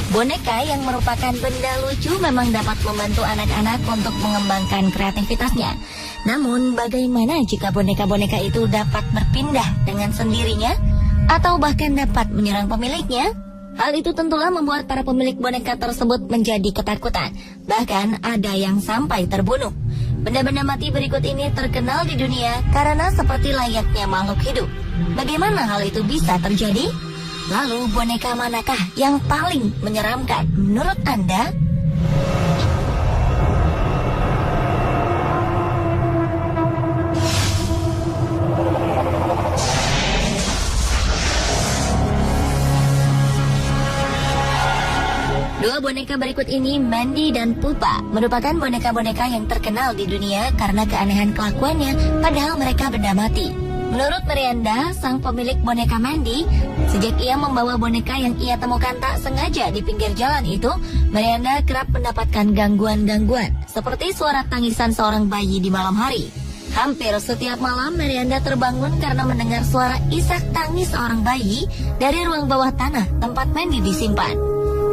Boneka yang merupakan benda lucu memang dapat membantu anak-anak untuk mengembangkan kreativitasnya. Namun, bagaimana jika boneka-boneka itu dapat berpindah dengan sendirinya atau bahkan dapat menyerang pemiliknya? Hal itu tentulah membuat para pemilik boneka tersebut menjadi ketakutan. Bahkan ada yang sampai terbunuh. Benda-benda mati berikut ini terkenal di dunia karena seperti layaknya makhluk hidup. Bagaimana hal itu bisa terjadi? Lalu boneka manakah yang paling menyeramkan menurut Anda? Dua boneka berikut ini, Mandy dan Pupa, merupakan boneka-boneka yang terkenal di dunia karena keanehan kelakuannya, padahal mereka benda mati. Menurut Miranda, sang pemilik boneka Mandy, sejak ia membawa boneka yang ia temukan tak sengaja di pinggir jalan itu, Miranda kerap mendapatkan gangguan-gangguan, seperti suara tangisan seorang bayi di malam hari. Hampir setiap malam, Miranda terbangun karena mendengar suara isak tangis seorang bayi dari ruang bawah tanah tempat Mandy disimpan.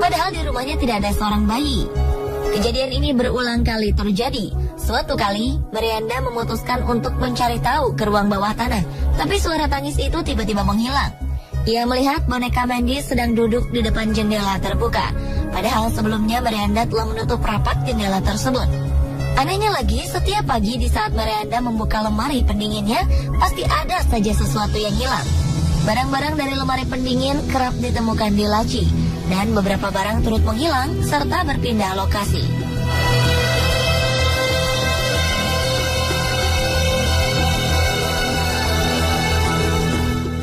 Padahal di rumahnya tidak ada seorang bayi. Kejadian ini berulang kali terjadi. Suatu kali, Miranda memutuskan untuk mencari tahu ke ruang bawah tanah, tapi suara tangis itu tiba-tiba menghilang. Ia melihat boneka Mandy sedang duduk di depan jendela terbuka, padahal sebelumnya Miranda telah menutup rapat jendela tersebut. Anehnya lagi, setiap pagi di saat Miranda membuka lemari pendinginnya, pasti ada saja sesuatu yang hilang. Barang-barang dari lemari pendingin kerap ditemukan di laci, dan beberapa barang turut menghilang serta berpindah lokasi.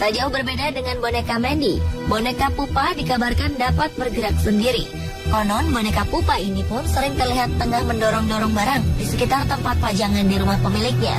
Tak jauh berbeda dengan boneka Mandy, boneka Pupa dikabarkan dapat bergerak sendiri. Konon boneka Pupa ini pun sering terlihat tengah mendorong-dorong barang di sekitar tempat pajangan di rumah pemiliknya.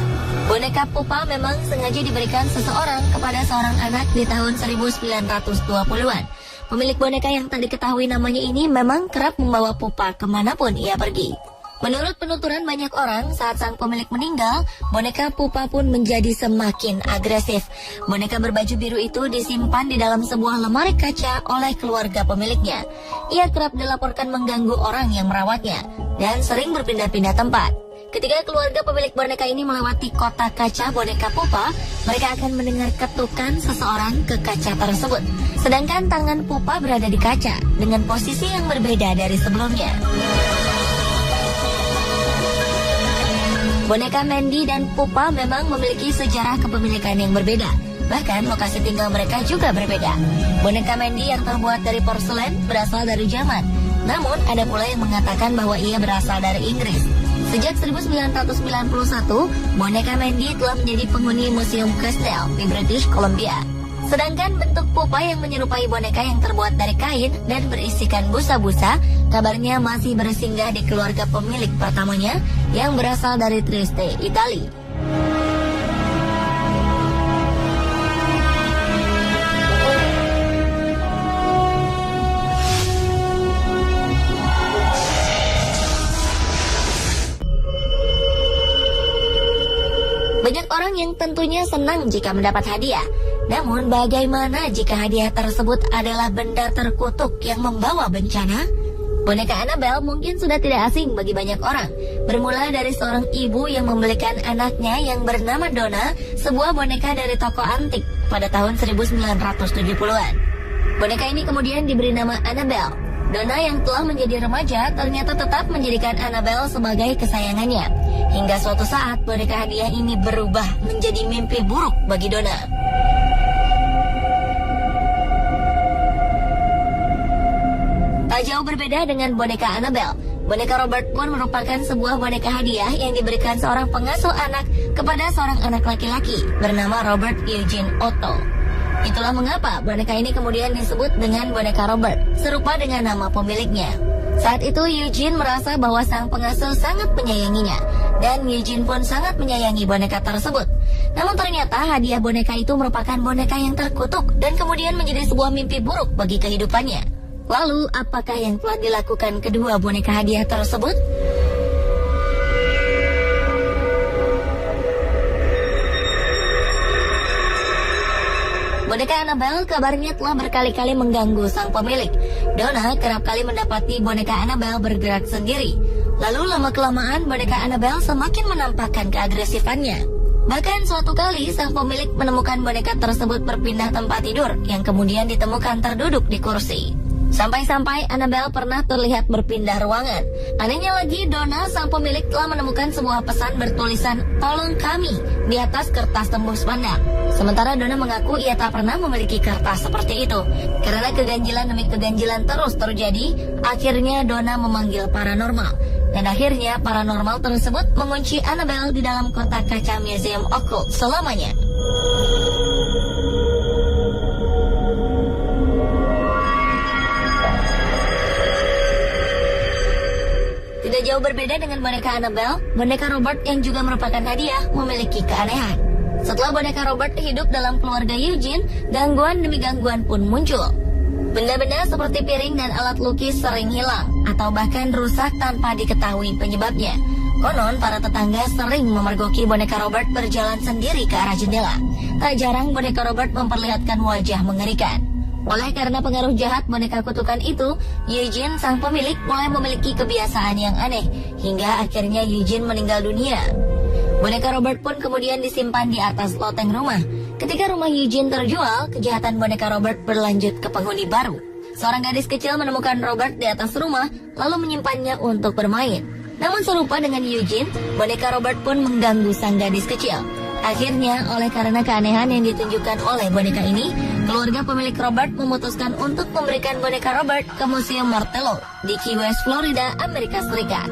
Boneka Pupa memang sengaja diberikan seseorang kepada seorang anak di tahun 1920-an. Pemilik boneka yang tak diketahui namanya ini memang kerap membawa Pupa kemanapun ia pergi. Menurut penuturan banyak orang, saat sang pemilik meninggal, boneka Pupa pun menjadi semakin agresif. Boneka berbaju biru itu disimpan di dalam sebuah lemari kaca oleh keluarga pemiliknya. Ia kerap dilaporkan mengganggu orang yang merawatnya dan sering berpindah-pindah tempat. Ketika keluarga pemilik boneka ini melewati kotak kaca boneka Pupa, mereka akan mendengar ketukan seseorang ke kaca tersebut. Sedangkan tangan Pupa berada di kaca dengan posisi yang berbeda dari sebelumnya. Boneka Mandy dan Pupa memang memiliki sejarah kepemilikan yang berbeda. Bahkan lokasi tinggal mereka juga berbeda. Boneka Mandy yang terbuat dari porselen berasal dari Jerman. Namun ada pula yang mengatakan bahwa ia berasal dari Inggris. Sejak 1991, boneka Mandy telah menjadi penghuni Museum Crystal di British Columbia. Sedangkan bentuk Pupa yang menyerupai boneka yang terbuat dari kain dan berisikan busa-busa, kabarnya masih bersinggah di keluarga pemilik pertamanya yang berasal dari Trieste, Italia. Banyak orang yang tentunya senang jika mendapat hadiah. Namun bagaimana jika hadiah tersebut adalah benda terkutuk yang membawa bencana? Boneka Annabelle mungkin sudah tidak asing bagi banyak orang. Bermula dari seorang ibu yang membelikan anaknya yang bernama Donna sebuah boneka dari toko antik pada tahun 1970-an. Boneka ini kemudian diberi nama Annabelle. Donna yang telah menjadi remaja ternyata tetap menjadikan Annabelle sebagai kesayangannya. Hingga suatu saat boneka hadiah ini berubah menjadi mimpi buruk bagi Donna. Tak jauh berbeda dengan boneka Annabelle, boneka Robert pun merupakan sebuah boneka hadiah yang diberikan seorang pengasuh anak kepada seorang anak laki-laki bernama Robert Eugene Otto. Itulah mengapa boneka ini kemudian disebut dengan boneka Robert, serupa dengan nama pemiliknya. Saat itu Eugene merasa bahwa sang pengasuh sangat menyayanginya, dan Eugene pun sangat menyayangi boneka tersebut. Namun ternyata hadiah boneka itu merupakan boneka yang terkutuk dan kemudian menjadi sebuah mimpi buruk bagi kehidupannya. Lalu, apakah yang telah dilakukan kedua boneka hadiah tersebut? Boneka Annabelle kabarnya telah berkali-kali mengganggu sang pemilik. Donna kerap kali mendapati boneka Annabelle bergerak sendiri. Lalu lama-kelamaan boneka Annabelle semakin menampakkan keagresifannya. Bahkan suatu kali sang pemilik menemukan boneka tersebut berpindah tempat tidur yang kemudian ditemukan terduduk di kursi. Sampai-sampai Annabelle pernah terlihat berpindah ruangan. Anehnya lagi, Donna, sang pemilik, telah menemukan sebuah pesan bertulisan "Tolong kami" di atas kertas tembus pandang. Sementara Donna mengaku ia tak pernah memiliki kertas seperti itu. Karena keganjilan demi keganjilan terus terjadi, akhirnya Donna memanggil paranormal. Dan akhirnya paranormal tersebut mengunci Annabelle di dalam kotak kaca Museum Occult selamanya. Tidak jauh berbeda dengan boneka Annabelle, boneka Robert yang juga merupakan hadiah memiliki keanehan. Setelah boneka Robert hidup dalam keluarga Eugene, gangguan demi gangguan pun muncul. Benda-benda seperti piring dan alat lukis sering hilang, atau bahkan rusak tanpa diketahui penyebabnya. Konon, para tetangga sering memergoki boneka Robert berjalan sendiri ke arah jendela. Tak jarang boneka Robert memperlihatkan wajah mengerikan. Oleh karena pengaruh jahat boneka kutukan itu, Eugene, sang pemilik, mulai memiliki kebiasaan yang aneh, hingga akhirnya Eugene meninggal dunia. Boneka Robert pun kemudian disimpan di atas loteng rumah. Ketika rumah Eugene terjual, kejahatan boneka Robert berlanjut ke penghuni baru. Seorang gadis kecil menemukan Robert di atas rumah, lalu menyimpannya untuk bermain. Namun serupa dengan Eugene, boneka Robert pun mengganggu sang gadis kecil. Akhirnya, oleh karena keanehan yang ditunjukkan oleh boneka ini, keluarga pemilik Robert memutuskan untuk memberikan boneka Robert ke Museum Martello di Key West, Florida, Amerika Serikat.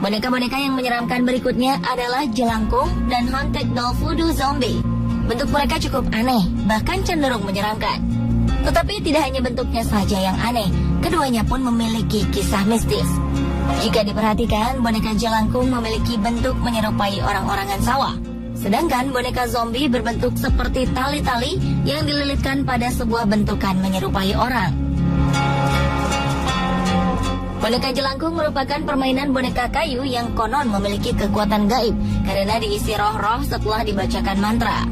Boneka-boneka yang menyeramkan berikutnya adalah jelangkung dan haunted doll voodoo zombie. Bentuk mereka cukup aneh, bahkan cenderung menyeramkan. Tetapi tidak hanya bentuknya saja yang aneh, keduanya pun memiliki kisah mistis. Jika diperhatikan, boneka jelangkung memiliki bentuk menyerupai orang-orangan sawah. Sedangkan boneka zombie berbentuk seperti tali-tali yang dililitkan pada sebuah bentukan menyerupai orang. Boneka jelangkung merupakan permainan boneka kayu yang konon memiliki kekuatan gaib karena diisi roh-roh setelah dibacakan mantra.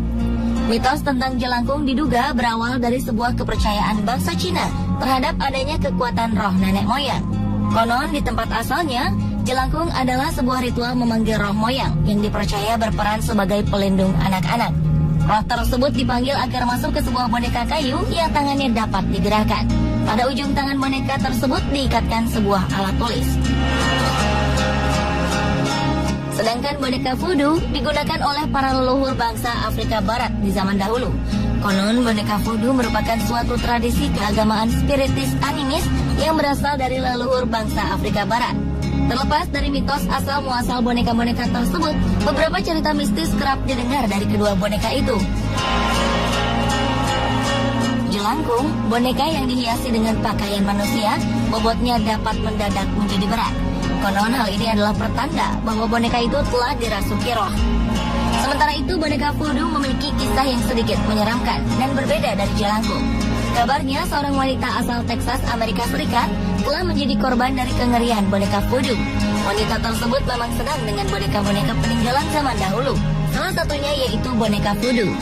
Mitos tentang jelangkung diduga berawal dari sebuah kepercayaan bangsa Cina terhadap adanya kekuatan roh nenek moyang. Konon di tempat asalnya, jelangkung adalah sebuah ritual memanggil roh moyang yang dipercaya berperan sebagai pelindung anak-anak. Roh tersebut dipanggil agar masuk ke sebuah boneka kayu yang tangannya dapat digerakkan. Pada ujung tangan boneka tersebut diikatkan sebuah alat tulis. Sedangkan boneka voodoo digunakan oleh para leluhur bangsa Afrika Barat di zaman dahulu. Konon boneka voodoo merupakan suatu tradisi keagamaan spiritis animis yang berasal dari leluhur bangsa Afrika Barat. Terlepas dari mitos asal-muasal boneka-boneka tersebut, beberapa cerita mistis kerap didengar dari kedua boneka itu. Jelangkung, boneka yang dihiasi dengan pakaian manusia, bobotnya dapat mendadak menjadi berat. Konon hal ini adalah pertanda bahwa boneka itu telah dirasuki roh. Sementara itu, boneka voodoo memiliki kisah yang sedikit menyeramkan dan berbeda dari jelangkung. Kabarnya, seorang wanita asal Texas, Amerika Serikat, telah menjadi korban dari kengerian boneka voodoo. Wanita tersebut memang senang dengan boneka-boneka peninggalan zaman dahulu. Salah satunya yaitu boneka voodoo.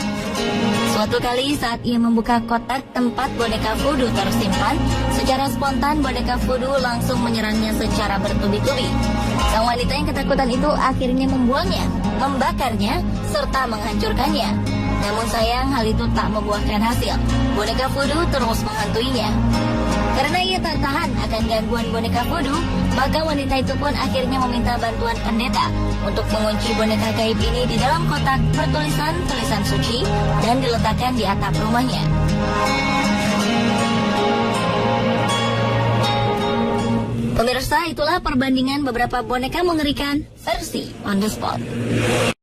Suatu kali saat ia membuka kotak tempat boneka voodoo tersimpan, secara spontan boneka voodoo langsung menyerangnya secara bertubi-tubi. Sang wanita yang ketakutan itu akhirnya membuangnya, membakarnya, serta menghancurkannya. Namun sayang hal itu tak membuahkan hasil. Boneka voodoo terus menghantuinya. Karena ia tak tahan akan gangguan boneka voodoo, maka wanita itu pun akhirnya meminta bantuan pendeta untuk mengunci boneka gaib ini di dalam kotak bertulisan tulisan suci dan diletakkan di atap rumahnya. Pemirsa, itulah perbandingan beberapa boneka mengerikan versi On The Spot.